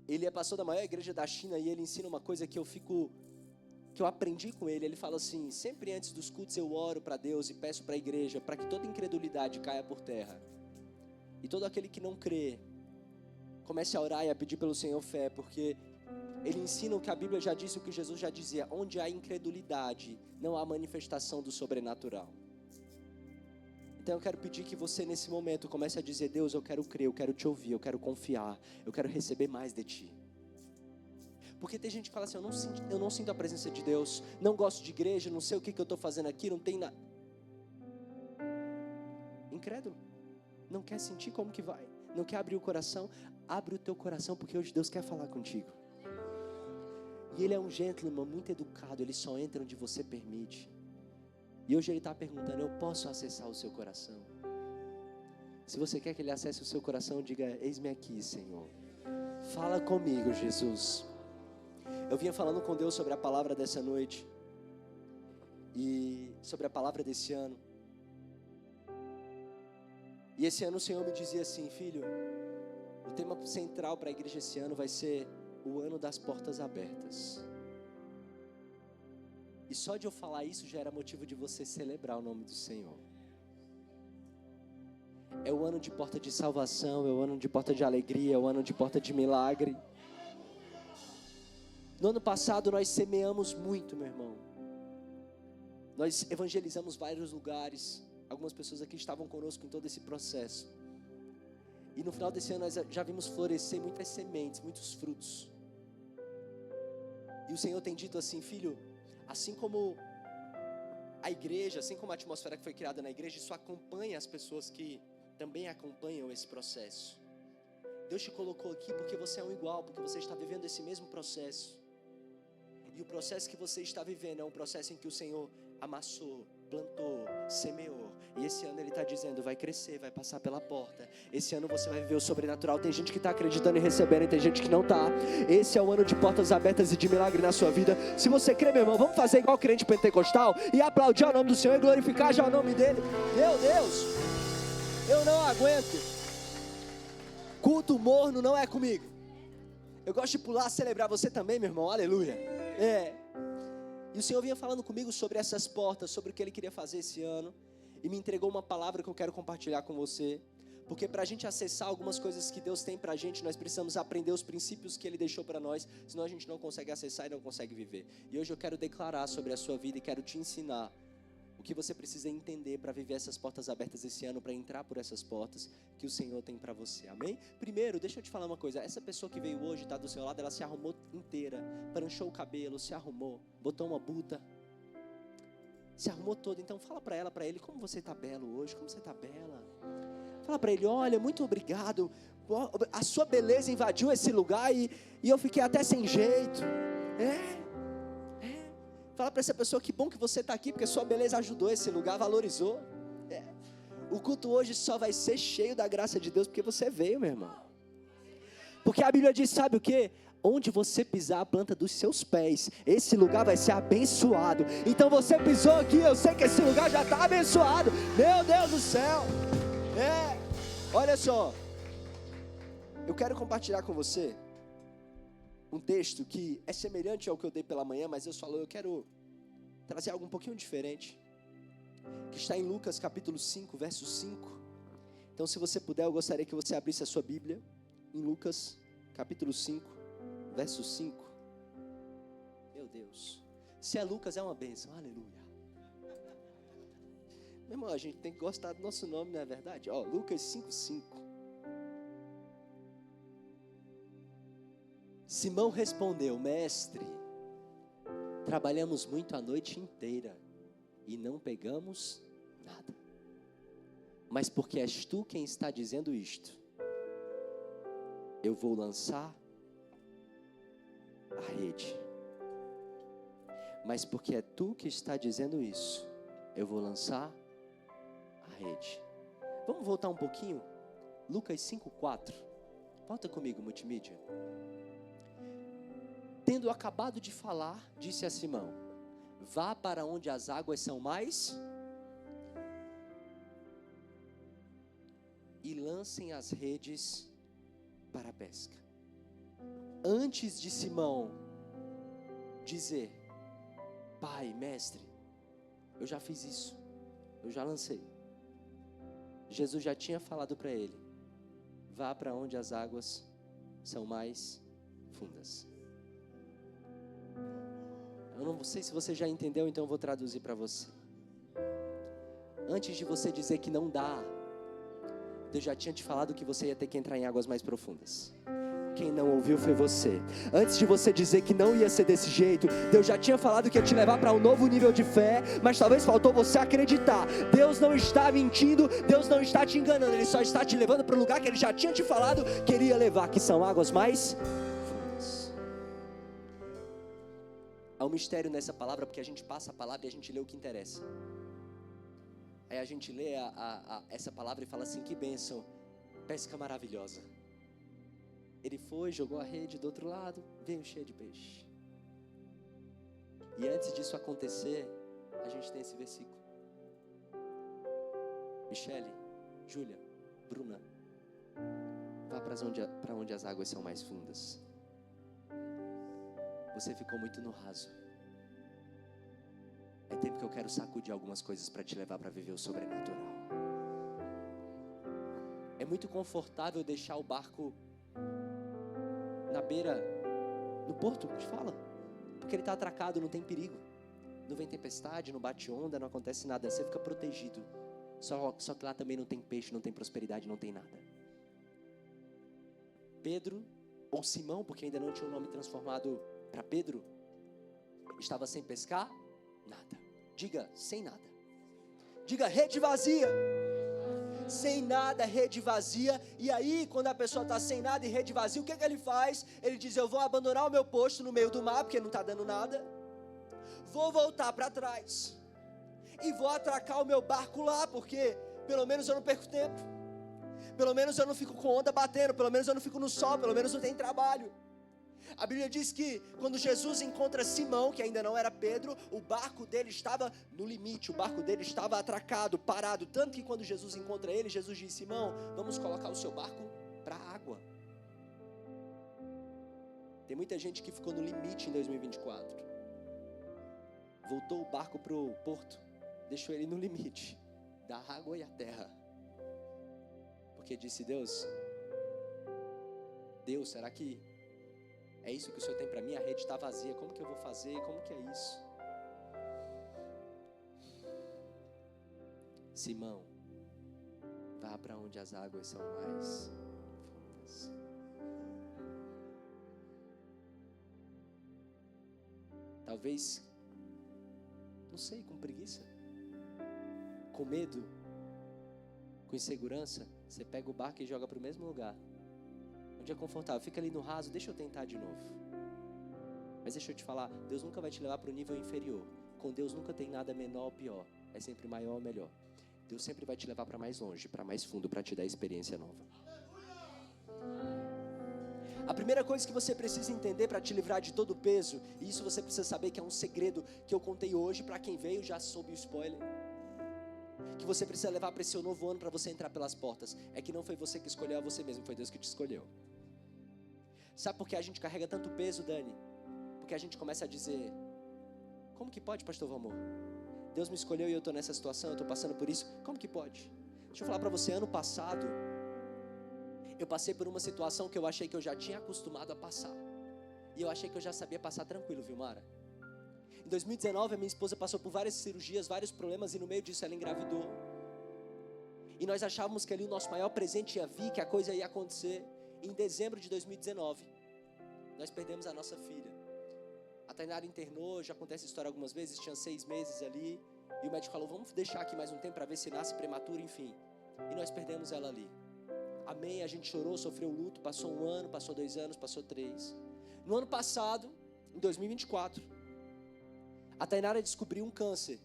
Ele é pastor da maior igreja da China e ele ensina uma coisa que eu aprendi com ele. Ele fala assim: sempre antes dos cultos eu oro para Deus e peço para a igreja para que toda incredulidade caia por terra. E todo aquele que não crê, comece a orar e a pedir pelo Senhor fé, porque ele ensina o que a Bíblia já disse, o que Jesus já dizia: onde há incredulidade, não há manifestação do sobrenatural. Então eu quero pedir que você nesse momento comece a dizer: Deus, eu quero crer, eu quero te ouvir, eu quero confiar, eu quero receber mais de ti. Porque tem gente que fala assim: eu não sinto a presença de Deus, não gosto de igreja, não sei o que eu estou fazendo aqui, não tem nada. Incrédulo, não quer sentir, como que vai? Não quer abrir o coração? Abre o teu coração, porque hoje Deus quer falar contigo. E Ele é um gentleman, muito educado, Ele só entra onde você permite. E hoje Ele está perguntando: eu posso acessar o seu coração? Se você quer que Ele acesse o seu coração, diga: eis-me aqui, Senhor. Fala comigo, Jesus. Eu vinha falando com Deus sobre a palavra dessa noite e sobre a palavra desse ano. E esse ano o Senhor me dizia assim: filho, o tema central para a igreja esse ano vai ser o ano das portas abertas. E só de eu falar isso já era motivo de você celebrar o nome do Senhor. É o ano de porta de salvação, é o ano de porta de alegria, é o ano de porta de milagre. No ano passado nós semeamos muito, meu irmão. Nós evangelizamos vários lugares. Algumas pessoas aqui estavam conosco em todo esse processo. E no final desse ano nós já vimos florescer muitas sementes, muitos frutos. E o Senhor tem dito assim: filho, assim como a igreja, assim como a atmosfera que foi criada na igreja, isso acompanha as pessoas que também acompanham esse processo. Deus te colocou aqui porque você é um igual, porque você está vivendo esse mesmo processo. E o processo que você está vivendo é um processo em que o Senhor amassou, plantou, semeou. E esse ano Ele está dizendo: vai crescer, vai passar pela porta. Esse ano você vai viver o sobrenatural. Tem gente que está acreditando e recebendo, e tem gente que não está. Esse é o ano de portas abertas e de milagre na sua vida. Se você crê, meu irmão, vamos fazer igual crente pentecostal e aplaudir o nome do Senhor e glorificar já o nome dEle. Meu Deus, eu não aguento. Culto morno não é comigo. Eu gosto de pular, celebrar. Você também, meu irmão, aleluia. E o Senhor vinha falando comigo sobre essas portas, sobre o que Ele queria fazer esse ano, e me entregou uma palavra que eu quero compartilhar com você. Porque para a gente acessar algumas coisas que Deus tem para a gente, nós precisamos aprender os princípios que Ele deixou para nós, senão a gente não consegue acessar e não consegue viver. E hoje eu quero declarar sobre a sua vida e quero te ensinar o que você precisa entender para viver essas portas abertas esse ano, para entrar por essas portas que o Senhor tem para você, amém? Primeiro, deixa eu te falar uma coisa: essa pessoa que veio hoje, está do seu lado, ela se arrumou inteira, pranchou o cabelo, se arrumou, botou uma buta, se arrumou toda. Então fala para ela, para ele: como você está belo hoje, como você está bela. Fala para ele: olha, muito obrigado, a sua beleza invadiu esse lugar e eu fiquei até sem jeito. Fala para essa pessoa: que bom que você está aqui, porque sua beleza ajudou esse lugar, valorizou. O culto hoje só vai ser cheio da graça de Deus porque você veio, meu irmão. Porque a Bíblia diz, sabe o que? Onde você pisar a planta dos seus pés, esse lugar vai ser abençoado. Então você pisou aqui, eu sei que esse lugar já está abençoado. Meu Deus do céu. Olha só, eu quero compartilhar com você um texto que é semelhante ao que eu dei pela manhã, mas Deus falou: eu quero trazer algo um pouquinho diferente, que está em Lucas capítulo 5, verso 5. Então, se você puder, eu gostaria que você abrisse a sua Bíblia em Lucas capítulo 5, verso 5. Meu Deus, se é Lucas é uma bênção, aleluia. Meu irmão, a gente tem que gostar do nosso nome, não é verdade? Lucas 5, 5. Simão respondeu: mestre, trabalhamos muito a noite inteira e não pegamos nada. Mas porque és tu quem está dizendo isto, eu vou lançar a rede. Mas porque é tu que está dizendo isso, eu vou lançar a rede. Vamos voltar um pouquinho? Lucas 5:4. Volta comigo, multimídia. Tendo acabado de falar, disse a Simão: vá para onde as águas são mais e lancem as redes para a pesca. Antes de Simão dizer, pai, mestre, eu já fiz isso, eu já lancei. Jesus já tinha falado para ele, vá para onde as águas são mais fundas. Eu não sei se você já entendeu, então eu vou traduzir para você. Antes de você dizer que não dá, Deus já tinha te falado que você ia ter que entrar em águas mais profundas. Quem não ouviu foi você. Antes de você dizer que não ia ser desse jeito, Deus já tinha falado que ia te levar para um novo nível de fé, mas talvez faltou você acreditar. Deus não está mentindo, Deus não está te enganando, Ele só está te levando para o lugar que Ele já tinha te falado que Ele ia levar, que são águas mais fundas. Há um mistério nessa palavra, porque a gente passa a palavra e a gente lê o que interessa. Aí a gente lê essa palavra e fala assim, que bênção, pesca maravilhosa. Ele foi, jogou a rede do outro lado, veio cheio de peixe. E antes disso acontecer, a gente tem esse versículo. Michele, Júlia, Bruna, vá para onde as águas são mais fundas. Você ficou muito no raso. É tempo que eu quero sacudir algumas coisas para te levar para viver o sobrenatural. É muito confortável deixar o barco na beira, no porto, te fala, porque ele está atracado, não tem perigo, não vem tempestade, não bate onda, não acontece nada, você fica protegido, só que lá também não tem peixe, não tem prosperidade, não tem nada. Pedro, ou Simão, porque ainda não tinha o nome transformado para Pedro, estava sem pescar, nada, diga, sem nada, diga, rede vazia, sem nada, rede vazia. E aí quando a pessoa está sem nada e rede vazia, o que ele faz? Ele diz, eu vou abandonar o meu posto no meio do mar, porque não está dando nada, vou voltar para trás e vou atracar o meu barco lá, porque pelo menos eu não perco tempo, pelo menos eu não fico com onda batendo, pelo menos eu não fico no sol, pelo menos não tem trabalho. A Bíblia diz que quando Jesus encontra Simão, que ainda não era Pedro, o barco dele estava no limite, o barco dele estava atracado, parado, tanto que quando Jesus encontra ele, Jesus diz, Simão, vamos colocar o seu barco para a água. Tem muita gente que ficou no limite em 2024, voltou o barco para o porto, deixou ele no limite da água e a terra, porque disse, Deus, será que é isso que o Senhor tem para mim? A rede está vazia, como que eu vou fazer? Como que é isso? Simão, vá para onde as águas são mais fundas. Talvez, não sei, com preguiça, com medo, com insegurança, você pega o barco e joga para o mesmo lugar. Onde é confortável, fica ali no raso, deixa eu tentar de novo. Mas deixa eu te falar, Deus nunca vai te levar para o nível inferior. Com Deus nunca tem nada menor ou pior, é sempre maior ou melhor. Deus sempre vai te levar para mais longe, para mais fundo, para te dar experiência nova. A primeira coisa que você precisa entender para te livrar de todo o peso, e isso você precisa saber que é um segredo que eu contei hoje, para quem veio já soube o spoiler, que você precisa levar para esse seu novo ano para você entrar pelas portas, é que não foi você que escolheu, é você mesmo, foi Deus que te escolheu. Sabe por que a gente carrega tanto peso, Dani? Porque a gente começa a dizer, como que pode, pastor Valmor? Deus me escolheu e eu estou nessa situação, eu estou passando por isso, como que pode? Deixa eu falar para você, ano passado, eu passei por uma situação que eu achei que eu já tinha acostumado a passar, e eu achei que eu já sabia passar tranquilo, viu, Mara? Em 2019, a minha esposa passou por várias cirurgias, vários problemas, e no meio disso ela engravidou, e nós achávamos que ali o nosso maior presente ia vir, que a coisa ia acontecer. Em dezembro de 2019, nós perdemos a nossa filha. A Tainara internou, já acontece essa história algumas vezes, tinha 6 meses ali, e o médico falou, vamos deixar aqui mais um tempo para ver se nasce prematuro, enfim. E nós perdemos ela ali. Amém, a gente chorou, sofreu luto, passou 1 ano, passou 2 anos, passou 3. No ano passado, em 2024, a Tainara descobriu um câncer.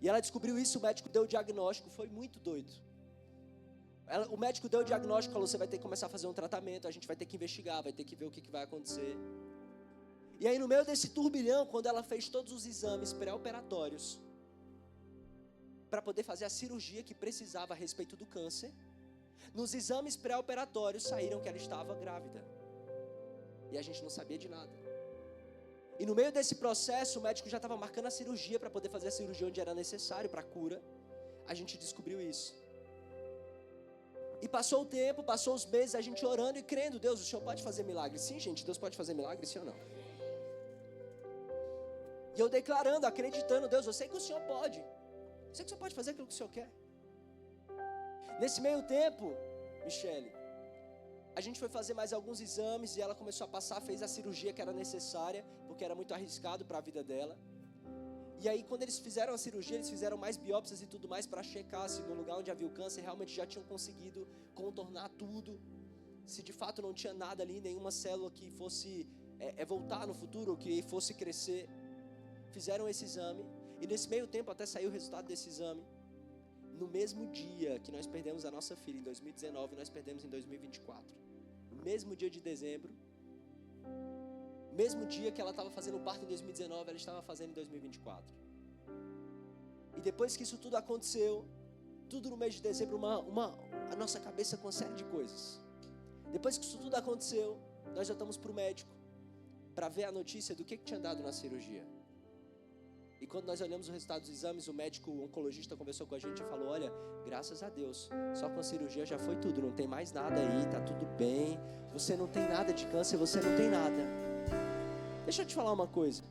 E ela descobriu isso, o médico deu o diagnóstico, foi muito doido. O médico deu o diagnóstico, falou, você vai ter que começar a fazer um tratamento, a gente vai ter que investigar, vai ter que ver o que vai acontecer. E aí no meio desse turbilhão, quando ela fez todos os exames pré-operatórios, para poder fazer a cirurgia que precisava a respeito do câncer, nos exames pré-operatórios saíram que ela estava grávida. E a gente não sabia de nada. E no meio desse processo, o médico já estava marcando a cirurgia para poder fazer a cirurgia onde era necessário para a cura. A gente descobriu isso. E passou o tempo, passou os meses, a gente orando e crendo. Deus, o Senhor pode fazer milagre? Sim, gente, Deus pode fazer milagre, sim ou não? E eu declarando, acreditando, Deus, eu sei que o Senhor pode. Eu sei que o Senhor pode fazer aquilo que o Senhor quer. Nesse meio tempo, Michele, a gente foi fazer mais alguns exames e ela começou a passar, fez a cirurgia que era necessária, porque era muito arriscado para a vida dela. E aí quando eles fizeram a cirurgia, eles fizeram mais biópsias e tudo mais para checar se no lugar onde havia o câncer realmente já tinham conseguido contornar tudo, se de fato não tinha nada ali, nenhuma célula que fosse voltar no futuro, que fosse crescer. Fizeram esse exame e nesse meio tempo até saiu o resultado desse exame. No mesmo dia que nós perdemos a nossa filha em 2019, nós perdemos em 2024. No mesmo dia de dezembro, mesmo dia que ela estava fazendo parto em 2019, ela estava fazendo em 2024. E depois que isso tudo aconteceu, tudo no mês de dezembro, a nossa cabeça com uma série de coisas. Depois que isso tudo aconteceu, nós já estamos para o médico, para ver a notícia do que tinha dado na cirurgia. E quando nós olhamos o resultado dos exames, o médico oncologista conversou com a gente e falou, olha, graças a Deus, só com a cirurgia já foi tudo, não tem mais nada aí, tá tudo bem, você não tem nada de câncer, você não tem nada. Deixa eu te falar uma coisa.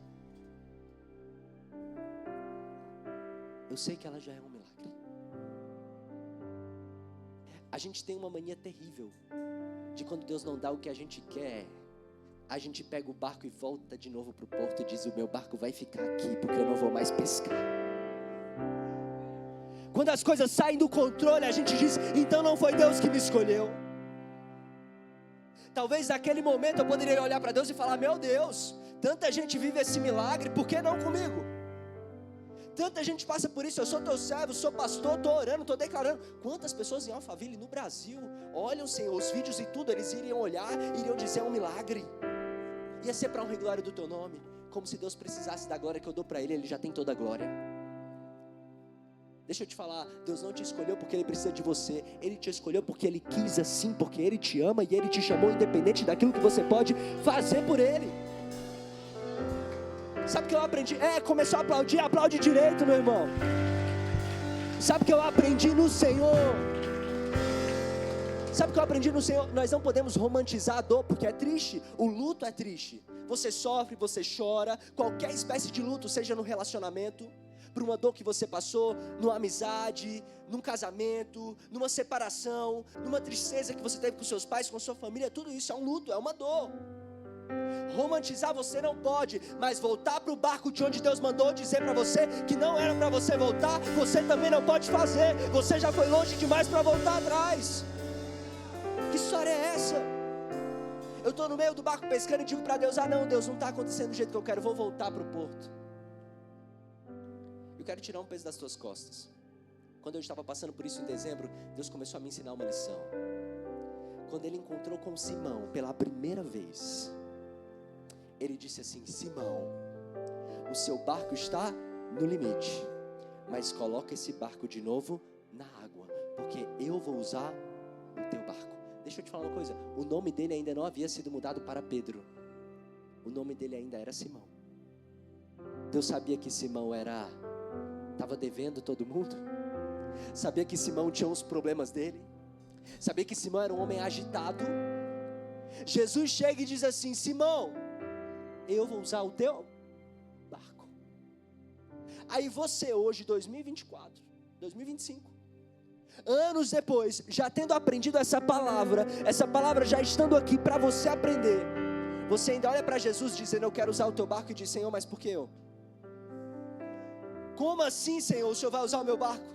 Eu sei que ela já é um milagre. A gente tem uma mania terrível de quando Deus não dá o que a gente quer, a gente pega o barco e volta de novo para o porto e diz, o meu barco vai ficar aqui porque eu não vou mais pescar. Quando as coisas saem do controle, a gente diz, então não foi Deus que me escolheu. Talvez naquele momento eu poderia olhar para Deus e falar, meu Deus, tanta gente vive esse milagre, por que não comigo? Tanta gente passa por isso, eu sou teu servo, sou pastor, estou orando, estou declarando. Quantas pessoas em Alphaville, no Brasil, olham, Senhor, os vídeos e tudo, eles iriam olhar, iriam dizer, é um milagre. Ia ser para honra e glória do teu nome, como se Deus precisasse da glória que eu dou para Ele, Ele já tem toda a glória. Deixa eu te falar, Deus não te escolheu porque Ele precisa de você, Ele te escolheu porque Ele quis assim, porque Ele te ama e Ele te chamou independente daquilo que você pode fazer por Ele. Sabe o que eu aprendi? Começou a aplaudir, aplaude direito, meu irmão. Sabe o que eu aprendi no Senhor? Sabe o que eu aprendi no Senhor? Nós não podemos romantizar a dor, porque é triste, o luto é triste. Você sofre, você chora, qualquer espécie de luto, seja no relacionamento, por uma dor que você passou, numa amizade, num casamento, numa separação, numa tristeza que você teve com seus pais, com sua família, tudo isso é um luto, é uma dor. Romantizar você não pode, mas voltar para o barco de onde Deus mandou dizer para você que não era para você voltar, você também não pode fazer, você já foi longe demais para voltar atrás. Que história é essa? Eu estou no meio do barco pescando e digo para Deus, não, Deus, não está acontecendo do jeito que eu quero, vou voltar para o porto. Eu quero tirar um peso das tuas costas. Quando eu estava passando por isso em dezembro, Deus começou a me ensinar uma lição. Quando Ele encontrou com Simão pela primeira vez, Ele disse assim, Simão, o seu barco está no limite, mas coloca esse barco de novo na água, porque eu vou usar o teu barco. Deixa eu te falar uma coisa, o nome dele ainda não havia sido mudado para Pedro, o nome dele ainda era Simão. Deus sabia que Simão estava devendo todo mundo, sabia que Simão tinha uns problemas dele, sabia que Simão era um homem agitado. Jesus chega e diz assim, Simão, eu vou usar o teu barco. Aí você hoje, 2024, 2025, anos depois, já tendo aprendido essa palavra já estando aqui para você aprender, você ainda olha para Jesus dizendo, eu quero usar o teu barco, e diz, Senhor, mas por que eu? Como assim, Senhor, o Senhor vai usar o meu barco?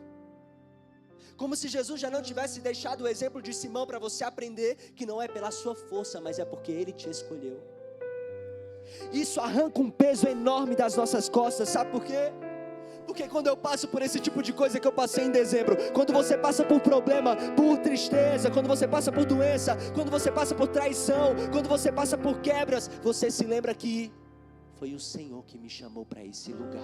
Como se Jesus já não tivesse deixado o exemplo de Simão para você aprender que não é pela sua força, mas é porque Ele te escolheu. Isso arranca um peso enorme das nossas costas, sabe por quê? Porque quando eu passo por esse tipo de coisa que eu passei em dezembro, quando você passa por problema, por tristeza, quando você passa por doença, quando você passa por traição, quando você passa por quebras, você se lembra que foi o Senhor que me chamou para esse lugar.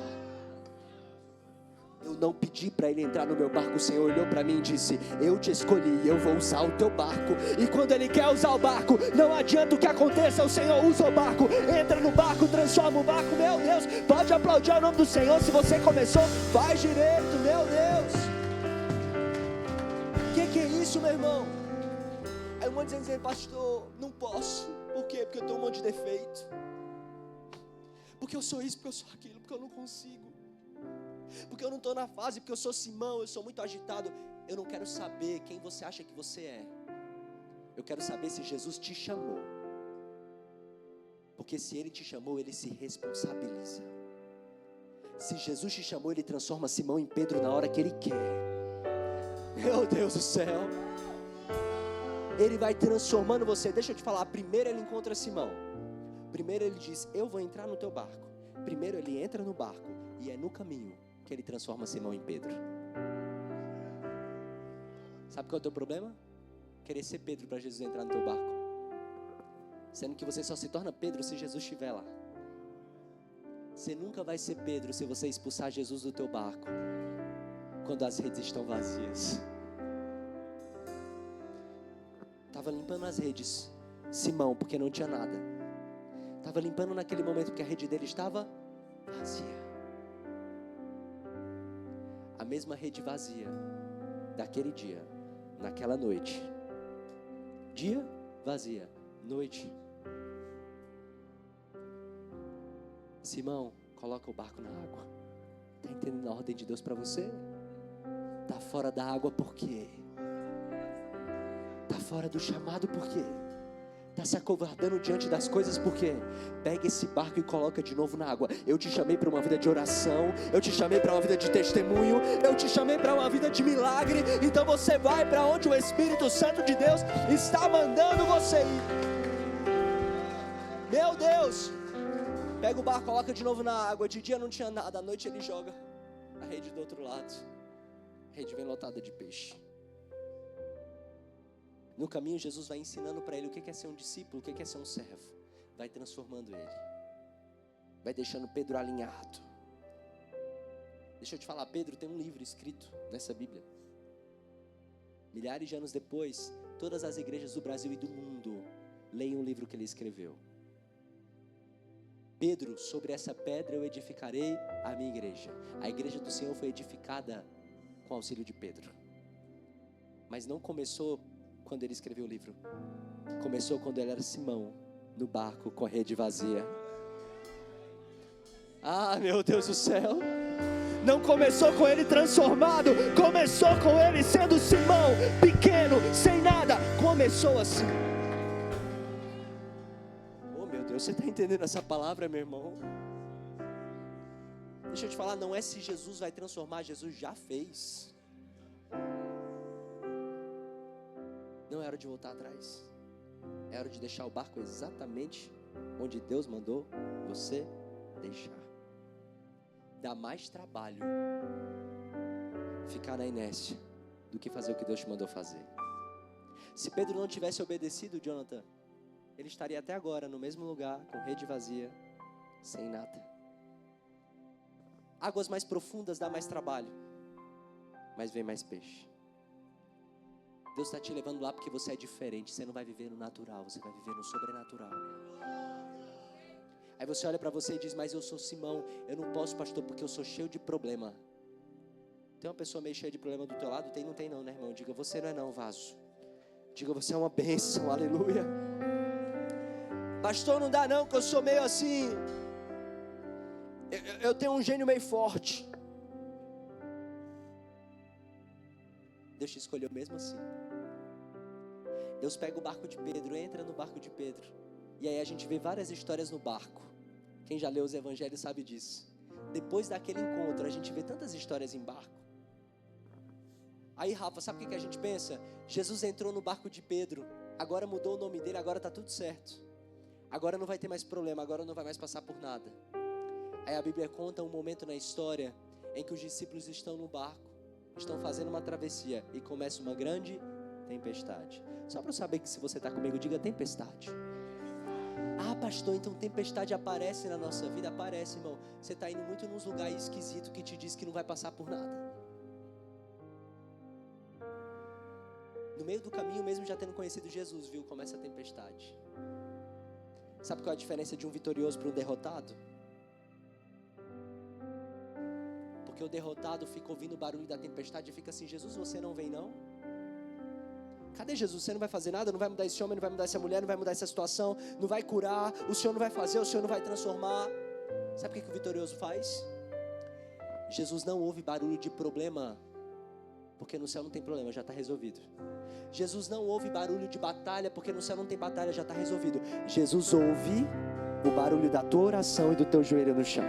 Eu não pedi para ele entrar no meu barco. O Senhor olhou para mim e disse: eu te escolhi, eu vou usar o teu barco. E quando ele quer usar o barco, não adianta o que aconteça, o Senhor usa o barco. Entra no barco, transforma o barco. Meu Deus, pode aplaudir o nome do Senhor. Se você começou, faz direito, meu Deus. Que é isso, meu irmão? Aí um monte de gente dizendo: pastor, não posso. Por quê? Porque eu tenho um monte de defeito. Porque eu sou isso, porque eu sou aquilo, porque eu não consigo. Porque eu não estou na fase, porque eu sou Simão, eu sou muito agitado. Eu não quero saber quem você acha que você é. Eu quero saber se Jesus te chamou. Porque se Ele te chamou, Ele se responsabiliza. Se Jesus te chamou, Ele transforma Simão em Pedro na hora que Ele quer. Meu Deus do céu. Ele vai transformando você. Deixa eu te falar, primeiro Ele encontra Simão. Primeiro Ele diz: eu vou entrar no teu barco. Primeiro Ele entra no barco. E é no caminho que Ele transforma Simão em Pedro. Sabe qual é o teu problema? Querer ser Pedro para Jesus entrar no teu barco. Sendo que você só se torna Pedro se Jesus estiver lá. Você nunca vai ser Pedro se você expulsar Jesus do teu barco quando as redes estão vazias. Estava limpando as redes, Simão, porque não tinha nada. Estava limpando naquele momento porque a rede dele estava vazia. A mesma rede vazia daquele dia, naquela noite. Dia, vazia. Noite. Simão, coloca o barco na água. Está entendendo a ordem de Deus para você? Está fora da água por quê? Está fora do chamado por quê? Está se acovardando diante das coisas por quê? Pega esse barco e coloca de novo na água. Eu te chamei para uma vida de oração. Eu te chamei para uma vida de testemunho. Eu te chamei para uma vida de milagre. Então você vai para onde o Espírito Santo de Deus está mandando você ir. Meu Deus. Pega o barco, coloca de novo na água. De dia não tinha nada, à noite ele joga a rede do outro lado. A rede vem lotada de peixe. No caminho Jesus vai ensinando para ele o que é ser um discípulo, o que é ser um servo. Vai transformando ele. Vai deixando Pedro alinhado. Deixa eu te falar, Pedro tem um livro escrito nessa Bíblia. Milhares de anos depois, todas as igrejas do Brasil e do mundo leem o livro que ele escreveu. Pedro, sobre essa pedra eu edificarei a minha igreja. A igreja do Senhor foi edificada com o auxílio de Pedro. Mas não começou quando ele escreveu o livro. Começou quando ele era Simão, no barco com a rede vazia. Ah, meu Deus do céu. Não começou com ele transformado. Começou com ele sendo Simão, pequeno, sem nada. Começou assim. Oh, meu Deus, você está entendendo essa palavra, meu irmão? Deixa eu te falar, não é se Jesus vai transformar, Jesus já fez. Não é hora de voltar atrás. É hora de deixar o barco exatamente onde Deus mandou você deixar. Dá mais trabalho ficar na inércia do que fazer o que Deus te mandou fazer. Se Pedro não tivesse obedecido, Jonathan, ele estaria até agora no mesmo lugar, com rede vazia, sem nada. Águas mais profundas dá mais trabalho, mas vem mais peixe. Deus está te levando lá porque você é diferente. Você não vai viver no natural, você vai viver no sobrenatural. Aí você olha para você e diz: mas eu sou Simão, eu não posso, pastor, porque eu sou cheio de problema. Tem uma pessoa meio cheia de problema do teu lado? Tem, não tem não, né, irmão? Diga: você não é não, vaso. Diga: você é uma bênção, aleluia. Pastor, não dá não, que eu sou meio assim, eu tenho um gênio meio forte. Deus te escolheu mesmo assim. Deus pega o barco de Pedro, entra no barco de Pedro. E aí a gente vê várias histórias no barco. Quem já leu os evangelhos sabe disso. Depois daquele encontro, a gente vê tantas histórias em barco. Aí, Rafa, sabe o que a gente pensa? Jesus entrou no barco de Pedro. Agora mudou o nome dele, agora está tudo certo. Agora não vai ter mais problema, agora não vai mais passar por nada. Aí a Bíblia conta um momento na história em que os discípulos estão no barco, estão fazendo uma travessia e começa uma grande tempestade. Só para eu saber que se você está comigo, diga tempestade. Ah, pastor, então tempestade aparece na nossa vida? Aparece, irmão. Você está indo muito nos lugares esquisitos que te diz que não vai passar por nada. No meio do caminho, mesmo já tendo conhecido Jesus, viu, começa a tempestade. Sabe qual é a diferença de um vitorioso para um derrotado? Porque o derrotado fica ouvindo o barulho da tempestade e fica assim: Jesus, você não vem não? Cadê Jesus? Você não vai fazer nada? Não vai mudar esse homem, não vai mudar essa mulher, não vai mudar essa situação, não vai curar, o Senhor não vai fazer, o Senhor não vai transformar. Sabe o que o vitorioso faz? Jesus não ouve barulho de problema, porque no céu não tem problema, já está resolvido. Jesus não ouve barulho de batalha, porque no céu não tem batalha, já está resolvido. Jesus ouve o barulho da tua oração e do teu joelho no chão.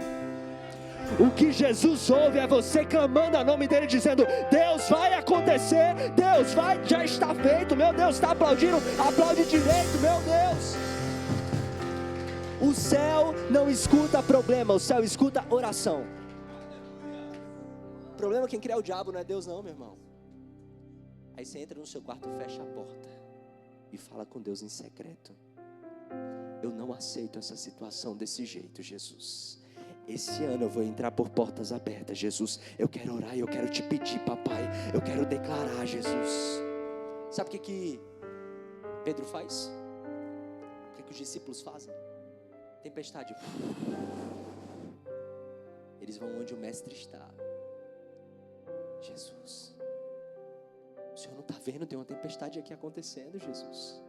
O que Jesus ouve é você clamando a nome dele, dizendo: Deus, vai acontecer, Deus, vai, já está feito, meu Deus, está aplaudindo, aplaude direito, meu Deus. O céu não escuta problema, o céu escuta oração. O problema quem cria é o diabo, não é Deus não, meu irmão. Aí você entra no seu quarto, fecha a porta e fala com Deus em secreto: eu não aceito essa situação desse jeito, Jesus. Esse ano eu vou entrar por portas abertas, Jesus. Eu quero orar e eu quero te pedir, papai. Eu quero declarar, Jesus. Sabe o que Pedro faz? O que os discípulos fazem? Tempestade. Eles vão onde o mestre está. Jesus, o Senhor não está vendo? Tem uma tempestade aqui acontecendo, Jesus.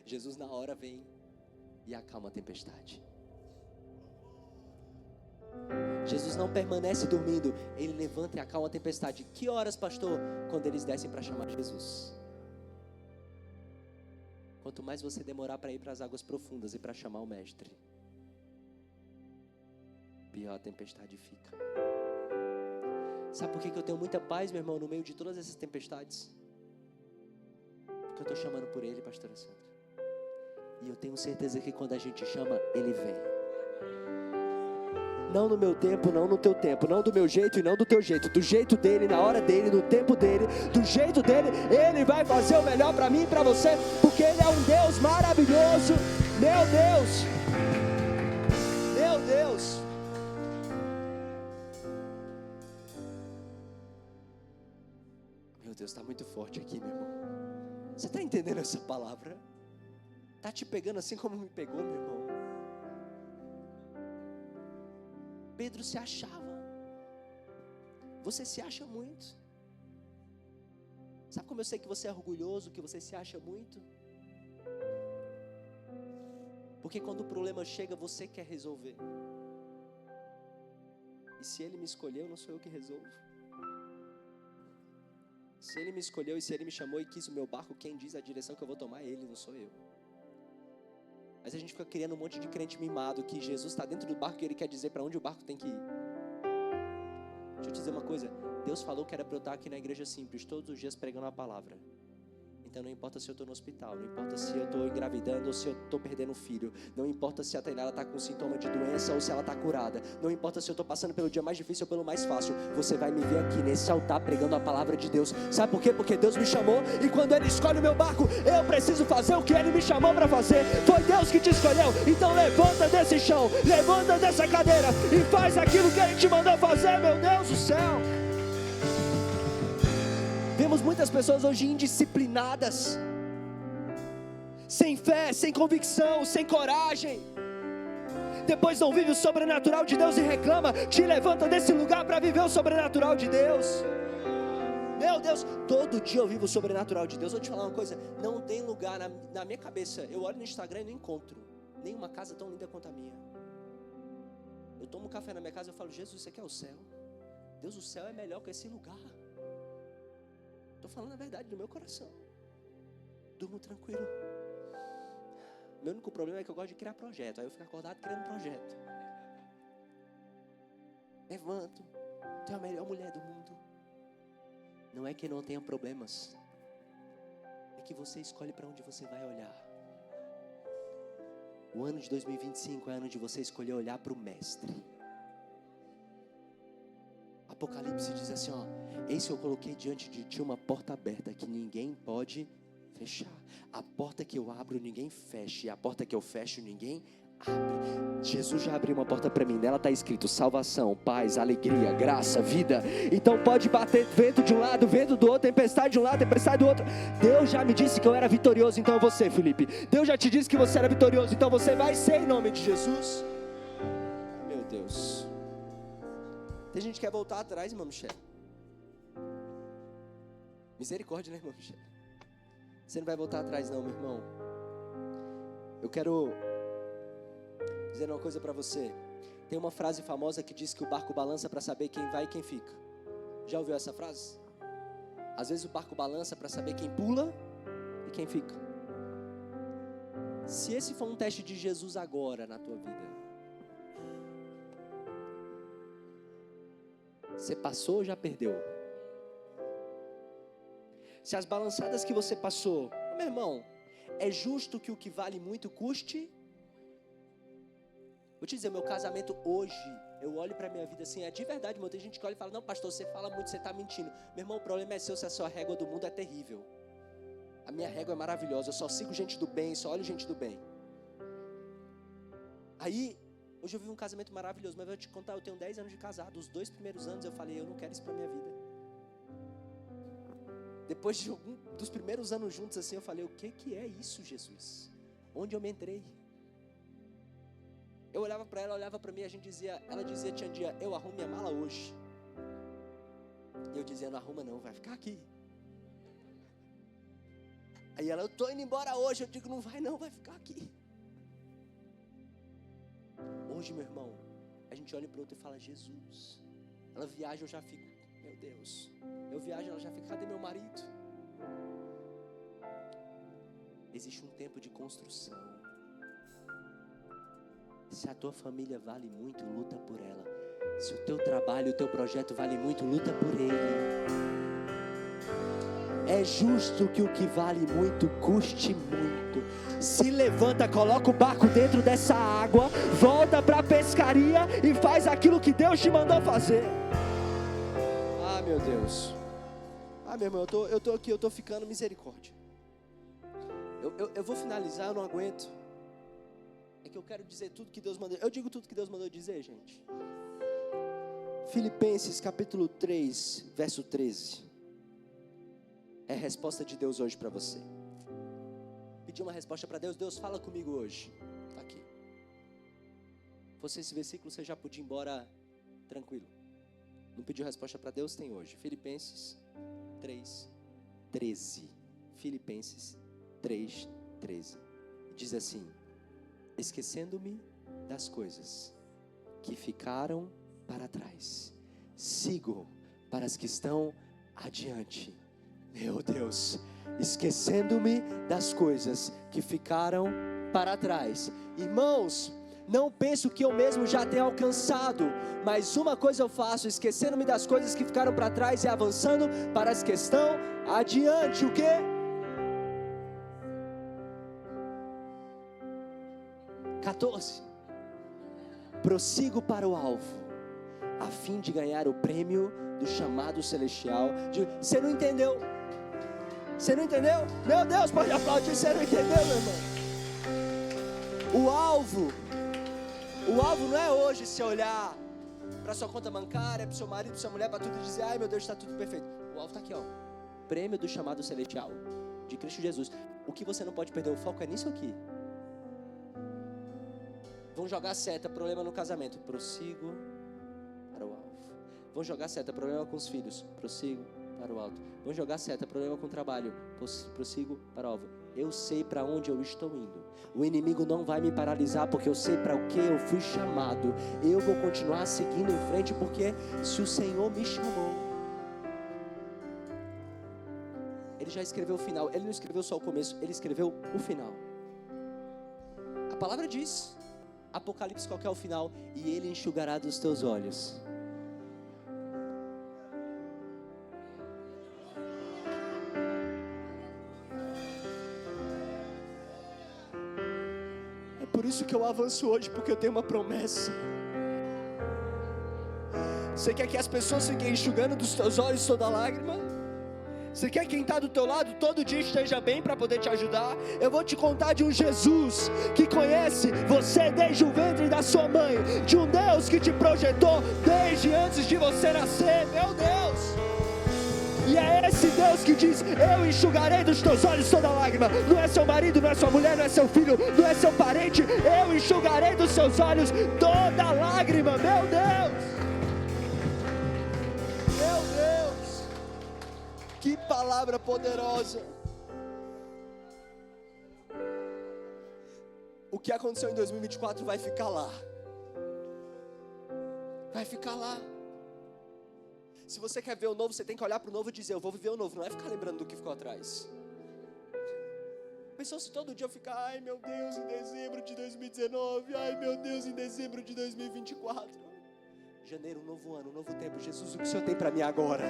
Jesus na hora vem e acalma a tempestade. Jesus não permanece dormindo, ele levanta e acalma a tempestade. Que horas, pastor? Quando eles descem para chamar Jesus. Quanto mais você demorar para ir para as águas profundas e para chamar o mestre, pior a tempestade fica. Sabe por que eu tenho muita paz, meu irmão, no meio de todas essas tempestades? Porque eu estou chamando por ele, pastora Sandra. E eu tenho certeza que quando a gente chama, ele vem. Não no meu tempo, não no teu tempo, não do meu jeito e não do teu jeito, do jeito dele, na hora dele, no tempo dele, do jeito dele, ele vai fazer o melhor para mim e para você, porque ele é um Deus maravilhoso. Meu Deus, meu Deus. Meu Deus, está muito forte aqui, meu irmão. Você está entendendo essa palavra? Está te pegando assim como me pegou, meu irmão? Pedro se achava. Você se acha muito. Sabe como eu sei que você é orgulhoso, que você se acha muito? Porque quando o problema chega, você quer resolver. E se ele me escolheu, não sou eu que resolvo. Se ele me escolheu e se ele me chamou e quis o meu barco, quem diz a direção que eu vou tomar é ele, não sou eu. Mas a gente fica criando um monte de crente mimado que Jesus está dentro do barco e ele quer dizer para onde o barco tem que ir. Deixa eu te dizer uma coisa: Deus falou que era para eu estar aqui na igreja simples todos os dias pregando a palavra. Então não importa se eu estou no hospital, não importa se eu estou engravidando ou se eu estou perdendo um filho, não importa se a Tainara está com sintoma de doença ou se ela está curada, não importa se eu estou passando pelo dia mais difícil ou pelo mais fácil, você vai me ver aqui nesse altar pregando a palavra de Deus. Sabe por quê? Porque Deus me chamou e quando Ele escolhe o meu barco, eu preciso fazer o que Ele me chamou para fazer. Foi Deus que te escolheu, então levanta desse chão, levanta dessa cadeira e faz aquilo que Ele te mandou fazer, meu Deus do céu. Vemos muitas pessoas hoje indisciplinadas, sem fé, sem convicção, sem coragem. Depois não vive o sobrenatural de Deus e reclama. Te levanta desse lugar para viver o sobrenatural de Deus. Meu Deus, todo dia eu vivo o sobrenatural de Deus. Vou te falar uma coisa, não tem lugar na minha cabeça. Eu olho no Instagram e não encontro nenhuma casa tão linda quanto a minha. Eu tomo café na minha casa e eu falo: Jesus, isso aqui é o céu. Deus, o céu é melhor que esse lugar. Estou falando a verdade do meu coração. Durmo tranquilo. Meu único problema é que eu gosto de criar projeto. Aí eu fico acordado criando projeto. Levanto. Tu é a melhor mulher do mundo. Não é que não tenha problemas. É que você escolhe para onde você vai olhar. O ano de 2025 é ano de você escolher olhar para o Mestre. Apocalipse diz assim, ó: eis que eu coloquei diante de ti uma porta aberta que ninguém pode fechar. A porta que eu abro, ninguém fecha. E a porta que eu fecho, ninguém abre. Jesus já abriu uma porta para mim. Nela está escrito salvação, paz, alegria, graça, vida. Então pode bater vento de um lado, vento do outro, tempestade de um lado, tempestade do outro. Deus já me disse que eu era vitorioso, então você, Felipe. Deus já te disse que você era vitorioso, então você vai ser em nome de Jesus. Meu Deus. Tem gente que quer voltar atrás, irmão Michel. Misericórdia, né, irmão Michel? Você não vai voltar atrás não, meu irmão. Eu quero dizer uma coisa para você. Tem uma frase famosa que diz que o barco balança para saber quem vai e quem fica. Já ouviu essa frase? Às vezes o barco balança para saber quem pula e quem fica. Se esse for um teste de Jesus agora na tua vida, você passou ou já perdeu? Se as balançadas que você passou, meu irmão, é justo que o que vale muito custe? Vou te dizer, meu casamento hoje, eu olho pra minha vida assim, é de verdade, irmão. Tem gente que olha e fala, não, pastor, você fala muito, você está mentindo. Meu irmão, o problema é seu se a sua régua do mundo é terrível. A minha régua é maravilhosa, eu só sigo gente do bem, só olho gente do bem. Aí, hoje eu vivo um casamento maravilhoso, mas eu vou te contar, eu tenho 10 anos de casado. Os 2 primeiros anos eu falei, eu não quero isso pra minha vida. Depois de dos primeiros anos juntos assim, eu falei, o que é isso, Jesus? Onde eu me entrei? Eu olhava para ela, olhava para mim, ela dizia, tinha um dia, eu arrumo minha mala hoje. E eu dizia, não arruma não, vai ficar aqui. Aí ela, eu tô indo embora hoje. Eu digo, não vai não, vai ficar aqui. Hoje, meu irmão, a gente olha para o outro e fala, Jesus. Ela viaja, eu já fico, meu Deus. Eu viajo, ela já fica, cadê meu marido? Existe um tempo de construção. Se a tua família vale muito, luta por ela. Se o teu trabalho, o teu projeto vale muito, luta por ele. É justo que o que vale muito custe muito. Se levanta, coloca o barco dentro dessa água, volta para a pescaria e faz aquilo que Deus te mandou fazer. Ah, meu Deus. Ah, meu irmão, eu tô aqui, eu tô ficando misericórdia. Eu vou finalizar, eu não aguento. É que eu quero dizer tudo que Deus mandou. Eu digo tudo que Deus mandou dizer, gente. Filipenses capítulo 3, verso 13. É a resposta de Deus hoje para você. Pedi uma resposta para Deus. Deus, fala comigo hoje. Está aqui. Fosse esse versículo, você já podia ir embora tranquilo. Não pediu resposta para Deus? Tem hoje. Filipenses 3, 13. Filipenses 3, 13. Diz assim: esquecendo-me das coisas que ficaram para trás, sigo para as que estão adiante. Meu Deus, esquecendo-me das coisas que ficaram para trás. Irmãos, não penso que eu mesmo já tenha alcançado, mas uma coisa eu faço, esquecendo-me das coisas que ficaram para trás e avançando para as que estão adiante. O quê? Prossigo para o alvo, a fim de ganhar o prêmio do chamado celestial. Você não entendeu? Você não entendeu? Meu Deus, pode aplaudir. Você não entendeu, meu irmão? O alvo não é hoje você olhar para sua conta bancária, para o seu marido, para sua mulher, para tudo e dizer, ai meu Deus, está tudo perfeito. O alvo está aqui, ó. Prêmio do chamado celestial de Cristo Jesus. O que você não pode perder, o foco é nisso aqui. Vão jogar seta, problema no casamento, prossigo para o alvo. Vão jogar seta, problema com os filhos, prossigo para o alto. Vão jogar seta, problema com o trabalho, prossigo para o alvo. Eu sei para onde eu estou indo. O inimigo não vai me paralisar, porque eu sei para o que eu fui chamado. Eu vou continuar seguindo em frente, porque se o Senhor me chamou, Ele já escreveu o final. Ele não escreveu só o começo, Ele escreveu o final. A palavra diz, Apocalipse, qual que é o final? E Ele enxugará dos teus olhos. É por isso que eu avanço hoje, porque eu tenho uma promessa. Você quer que as pessoas fiquem enxugando dos teus olhos toda lágrima? Você quer quem está do teu lado todo dia esteja bem para poder te ajudar? Eu vou te contar de um Jesus que conhece você desde o ventre da sua mãe, de um Deus que te projetou desde antes de você nascer, meu Deus! E é esse Deus que diz: eu enxugarei dos teus olhos toda lágrima. Não é seu marido, não é sua mulher, não é seu filho, não é seu parente. Eu enxugarei dos seus olhos toda lágrima, meu Deus! Meu Deus! Que palavra poderosa! O que aconteceu em 2024 vai ficar lá. Vai ficar lá. Se você quer ver o novo, você tem que olhar para o novo e dizer: eu vou viver o novo. Não é ficar lembrando do que ficou atrás. Pensou se todo dia eu ficar: ai meu Deus, em dezembro de 2019. Ai meu Deus, em dezembro de 2024. Janeiro, um novo ano, um novo tempo. Jesus, o que o Senhor tem para mim agora?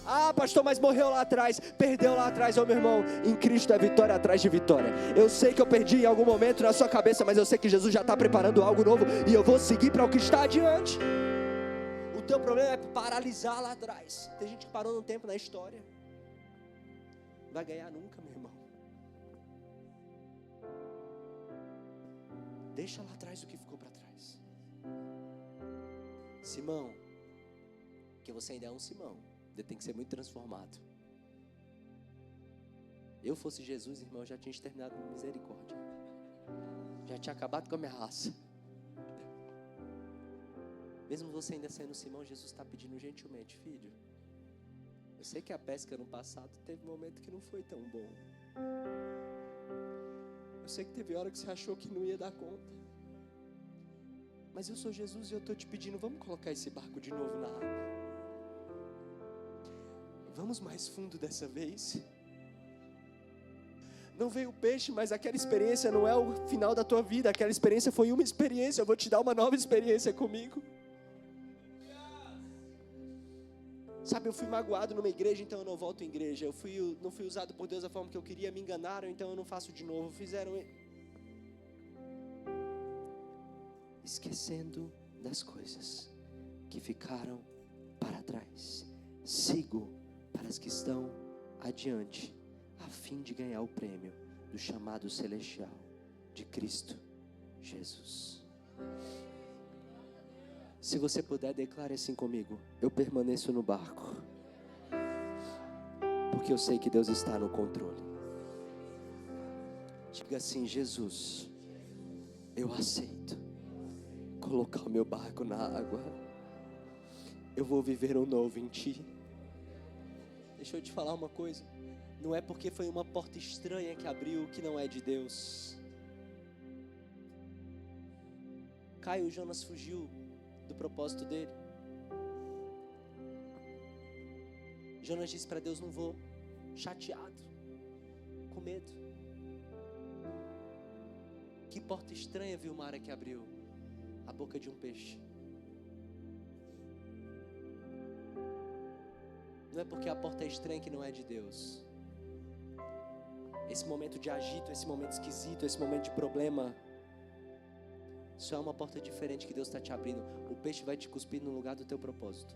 Ah, pastor, mas morreu lá atrás, perdeu lá atrás. Ô meu irmão, em Cristo é vitória atrás de vitória. Eu sei que eu perdi em algum momento na sua cabeça, mas eu sei que Jesus já está preparando algo novo e eu vou seguir para o que está adiante. O teu problema é paralisar lá atrás. Tem gente que parou num tempo na história. Não vai ganhar nunca, meu irmão. Deixa lá atrás o que ficou para trás. Simão, que você ainda é um Simão, tem que ser muito transformado. Eu fosse Jesus, irmão, já tinha exterminado com misericórdia. Já tinha acabado com a minha raça. Mesmo você ainda sendo Simão, Jesus está pedindo gentilmente: filho, eu sei que a pesca no passado teve um momento que não foi tão bom. Eu sei que teve hora que você achou que não ia dar conta. Mas eu sou Jesus e eu estou te pedindo: vamos colocar esse barco de novo na água. Vamos mais fundo dessa vez. Não veio o peixe, mas aquela experiência não é o final da tua vida. Aquela experiência foi uma experiência. Eu vou te dar uma nova experiência comigo. Sabe, eu fui magoado numa igreja, então eu não volto em igreja. Não fui usado por Deus da forma que eu queria, me enganaram, então eu não faço de novo. Esquecendo das coisas que ficaram para trás. Sigo para as que estão adiante, a fim de ganhar o prêmio do chamado celestial de Cristo Jesus. Se você puder, declare assim comigo: eu permaneço no barco, porque eu sei que Deus está no controle. Diga assim: Jesus, eu aceito colocar o meu barco na água. Eu vou viver um novo em Ti. Deixa eu te falar uma coisa. Não é porque foi uma porta estranha que abriu que não é de Deus. Caio, Jonas fugiu do propósito dele. Jonas disse para Deus: não vou. Chateado, com medo. Que porta estranha viu Mara que abriu? A boca de um peixe. Não é porque a porta é estranha que não é de Deus. Esse momento de agito, esse momento esquisito, esse momento de problema, isso é uma porta diferente que Deus está te abrindo. O peixe vai te cuspir no lugar do teu propósito.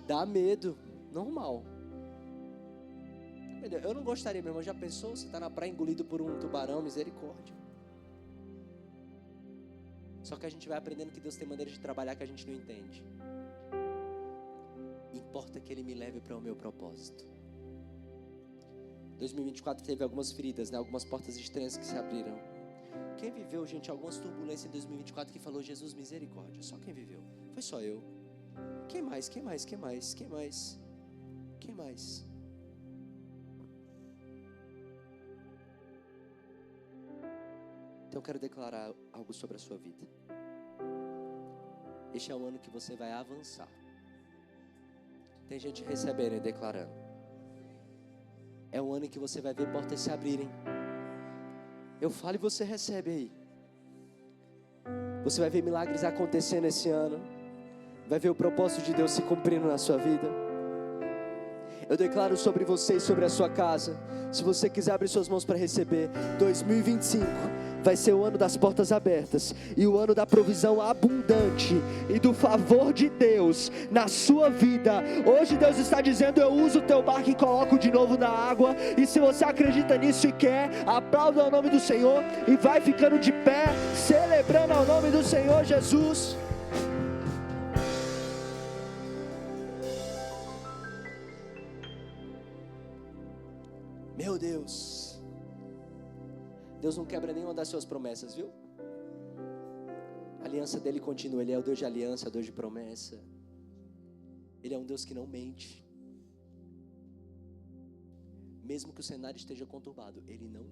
Dá medo, normal. Eu não gostaria, meu irmão. Já pensou? Você está na praia engolido por um tubarão, misericórdia. Só que a gente vai aprendendo que Deus tem maneiras de trabalhar que a gente não entende. Importa que Ele me leve para o meu propósito. 2024 teve algumas feridas, né? Algumas portas estranhas que se abriram. Quem viveu, gente, algumas turbulências em 2024 que falou: Jesus, misericórdia? Só quem viveu? Foi só eu. Quem mais? Quem mais? Quem mais? Quem mais? Quem mais? Então eu quero declarar algo sobre a sua vida. Este é o ano que você vai avançar. Tem gente recebendo e declarando. É o ano em que você vai ver portas se abrirem. Eu falo e você recebe aí. Você vai ver milagres acontecendo esse ano. Vai ver o propósito de Deus se cumprindo na sua vida. Eu declaro sobre você e sobre a sua casa. Se você quiser abrir suas mãos para receber, 2025 vai ser o ano das portas abertas e o ano da provisão abundante e do favor de Deus na sua vida. Hoje Deus está dizendo: eu uso o teu barco e coloco de novo na água. E se você acredita nisso e quer, aplauda ao nome do Senhor e vai ficando de pé, celebrando ao nome do Senhor Jesus. Meu Deus, Deus não quebra nenhuma das suas promessas, viu? A aliança dele continua. Ele é o Deus de aliança, o Deus de promessa. Ele é um Deus que não mente. Mesmo que o cenário esteja conturbado, Ele não